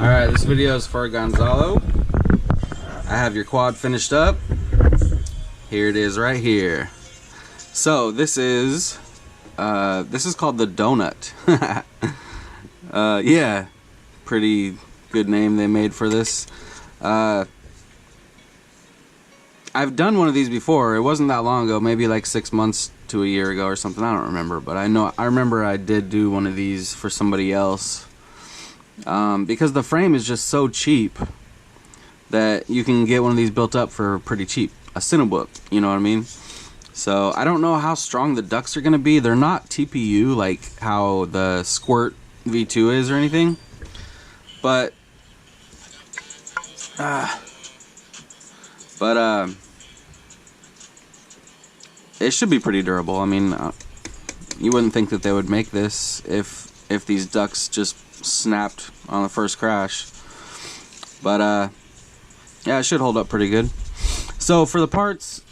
Alright, this video is for Gonzalo. I have your quad finished up. Here it is right here. So this is called the Donut. Yeah, pretty good name they made for this. I've done one of these before. It wasn't that long ago, maybe like 6 months to a year ago or something. I don't remember, but I remember I did do one of these for somebody else. Because the frame is just so cheap that you can get one of these built up for pretty cheap. A cinewhoop, you know what I mean? So I don't know how strong the ducts are going to be. They're not TPU like how the Squirt V2 is or anything. But it should be pretty durable. I mean, you wouldn't think that they would make this if these ducts just snapped on the first crash, but yeah, it should hold up pretty good. So for the parts,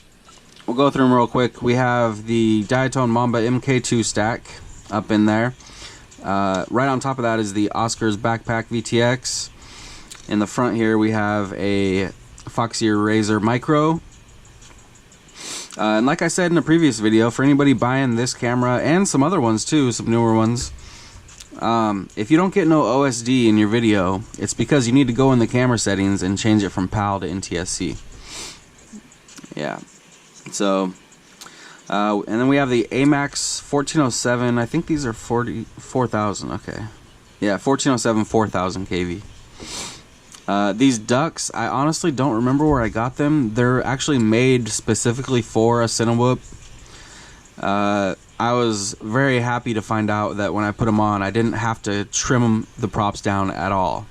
we'll go through them real quick. We have the Diatone Mamba MK2 stack up in there. Right on top of that is the Oscar's Backpack VTX. In the front here we have a Foxier Razor Micro. And like I said in a previous video, for anybody buying this camera and some other ones too, some newer ones, if you don't get no OSD in your video, it's because you need to go in the camera settings and change it from PAL to NTSC. Yeah. So, and then we have the AMAX 1407. I think these are 4,000. Okay. Yeah, 1407 4,000 kV. These ducts, I honestly don't remember where I got them. They're actually made specifically for a cinewhoop. I was very happy to find out that when I put them on, I didn't have to trim the props down at all,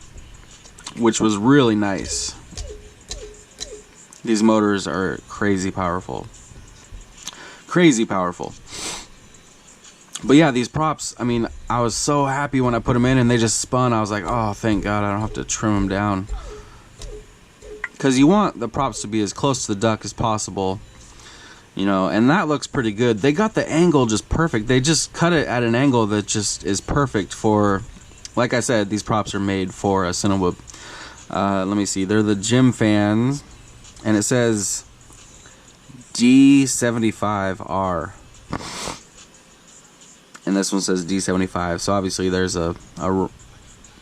which was really nice. These motors are crazy powerful. Crazy powerful. But yeah, these props, I mean, I was so happy when I put them in and they just spun. I was like, oh, thank God I don't have to trim them down. Because you want the props to be as close to the duct as possible. You know, and that looks pretty good. They got the angle just perfect. They just cut it at an angle that just is perfect for, like I said, these props are made for a cinewhoop. Let me see. They're the gym fans, and it says D75R. And this one says D75. So obviously there's a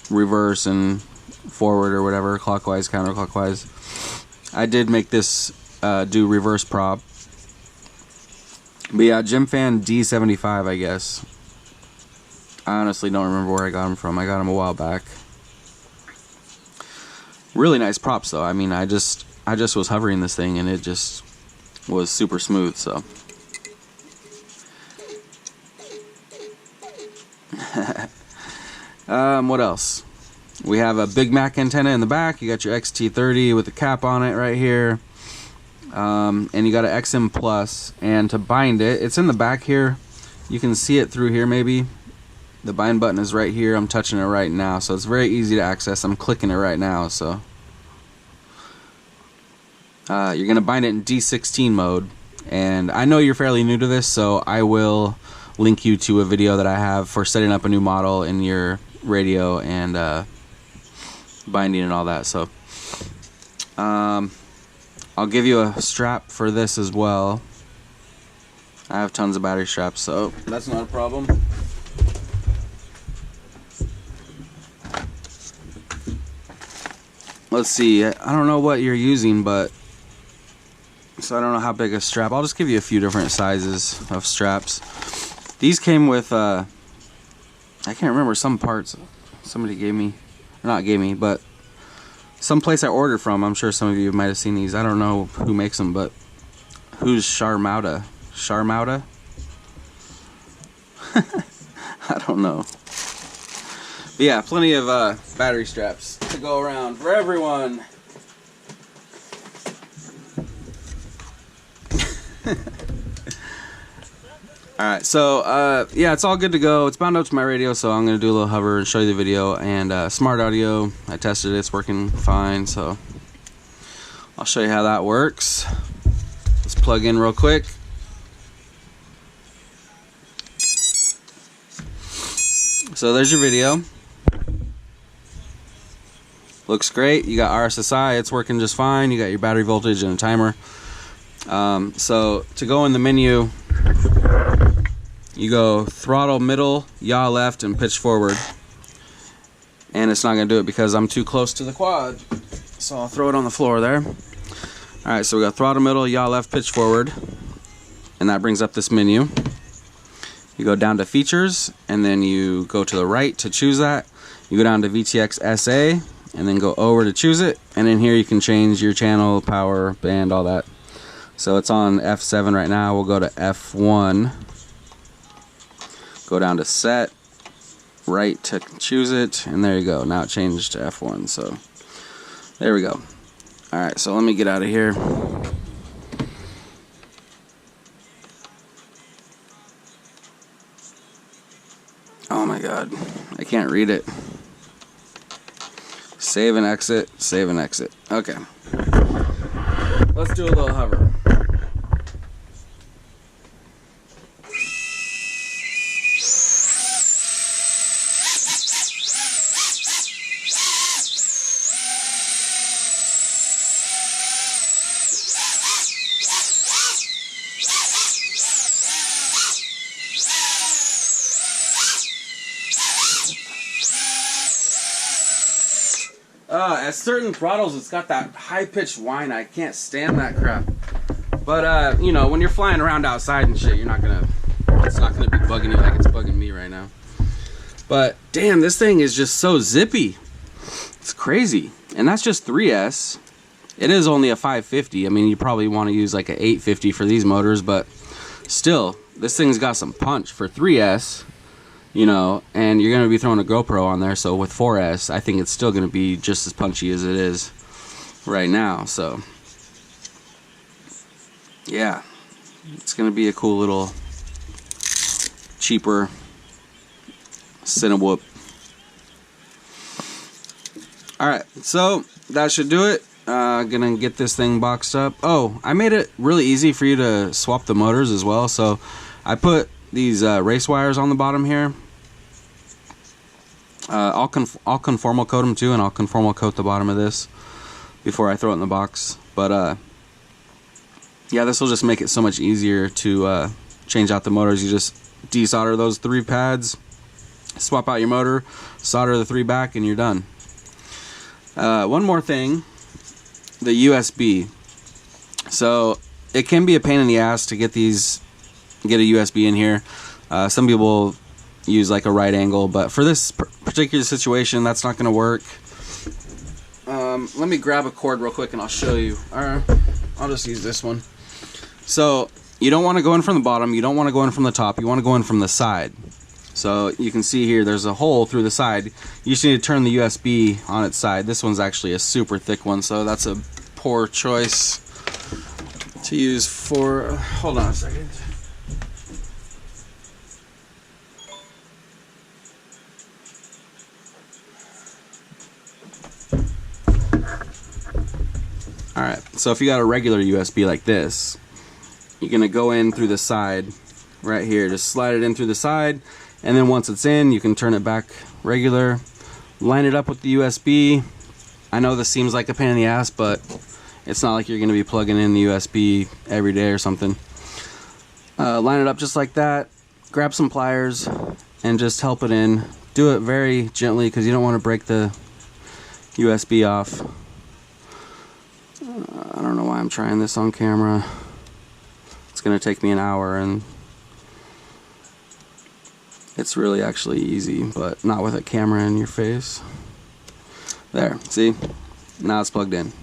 reverse and forward or whatever, clockwise, counterclockwise. I did make this do reverse prop. But yeah, Gym Fan D75, I guess. I honestly don't remember where I got them from. I got them a while back. Really nice props, though. I mean, I just was hovering this thing, and it just was super smooth. So, what else? We have a Big Mac antenna in the back. You got your XT30 with the cap on it right here. And you got an XM Plus, and to bind it, it's in the back here. You can see it through here maybe. The bind button is right here. I'm touching it right now, so it's very easy to access. I'm clicking it right now. So you're gonna bind it in D16 mode, and I know you're fairly new to this, so I will link you to a video that I have for setting up a new model in your radio and binding and all that. So I'll give you a strap for this as well. I have tons of battery straps, so that's not a problem. Let's see, I don't know what you're using, but so I don't know how big a strap. I'll just give you a few different sizes of straps. These came with I can't remember, some parts somebody gave me, or not gave me, but some place I ordered from. I'm sure some of you might have seen these. I don't know who makes them, but who's Sharmouta? Sharmouta? I don't know. But yeah, plenty of battery straps to go around for everyone. Alright, so yeah, it's all good to go. It's bound up to my radio, so I'm going to do a little hover and show you the video. And smart audio, I tested it, it's working fine, so I'll show you how that works. Let's plug in real quick. So there's your video. Looks great. You got RSSI, it's working just fine. You got your battery voltage and a timer. So to go in the menu, you go throttle middle, yaw left, and pitch forward. And it's not going to do it because I'm too close to the quad. So I'll throw it on the floor there. Alright, so we got throttle middle, yaw left, pitch forward. And that brings up this menu. You go down to features, and then you go to the right to choose that. You go down to VTX SA, and then go over to choose it. And in here you can change your channel, power, band, all that. So it's on F7 right now. We'll go to F1. Go down to set, right to choose it, and there you go. Now it changed to F1. So there we go. Alright, so let me get out of here. Oh my god, I can't read it. Save and exit, save and exit. Okay. Let's do a little hover. At certain throttles, it's got that high-pitched whine. I can't stand that crap. But, you know, when you're flying around outside and shit, it's not gonna be bugging you like it's bugging me right now. But, damn, this thing is just so zippy. It's crazy. And that's just 3S. It is only a 550. I mean, you probably want to use like an 850 for these motors, but still, this thing's got some punch for 3S. You know, and you're going to be throwing a GoPro on there, so with 4S, I think it's still going to be just as punchy as it is right now. So, yeah, it's going to be a cool little, cheaper cinewhoop. Alright, so that should do it. Gonna get this thing boxed up. Oh, I made it really easy for you to swap the motors as well. So, I put these race wires on the bottom here. I'll conformal coat them too, and I'll conformal coat the bottom of this before I throw it in the box. But yeah, this will just make it so much easier to change out the motors. You just desolder those 3 pads, swap out your motor, solder the 3 back, and you're done. One more thing, the USB. So it can be a pain in the ass to get a USB in here. Some people use like a right angle, but for this particular situation, that's not going to work. Let me grab a cord real quick and I'll show you. I'll just use this one. So you don't want to go in from the bottom, you don't want to go in from the top, you want to go in from the side. So you can see here there's a hole through the side. You just need to turn the USB on its side. This one's actually a super thick one, so that's a poor choice to use for, hold on a second. Alright, so if you got a regular USB like this, you're going to go in through the side right here. Just slide it in through the side, and then once it's in, you can turn it back regular. Line it up with the USB. I know this seems like a pain in the ass, but it's not like you're going to be plugging in the USB every day or something. Line it up just like that. Grab some pliers and just help it in. Do it very gently because you don't want to break the USB off. I don't know why I'm trying this on camera. It's going to take me an hour, and it's really actually easy, but not with a camera in your face. There, see? Now it's plugged in.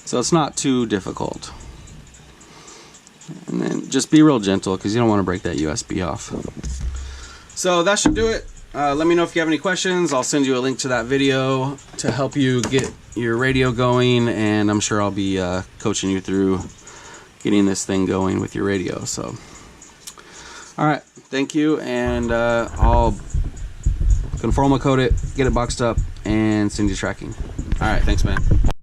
So it's not too difficult. And then just be real gentle because you don't want to break that USB off. So that should do it. Let me know if you have any questions. I'll send you a link to that video to help you get your radio going, and I'm sure I'll be coaching you through getting this thing going with your radio. So, alright, thank you, and I'll conformal coat it, get it boxed up, and send you tracking. Alright, thanks man.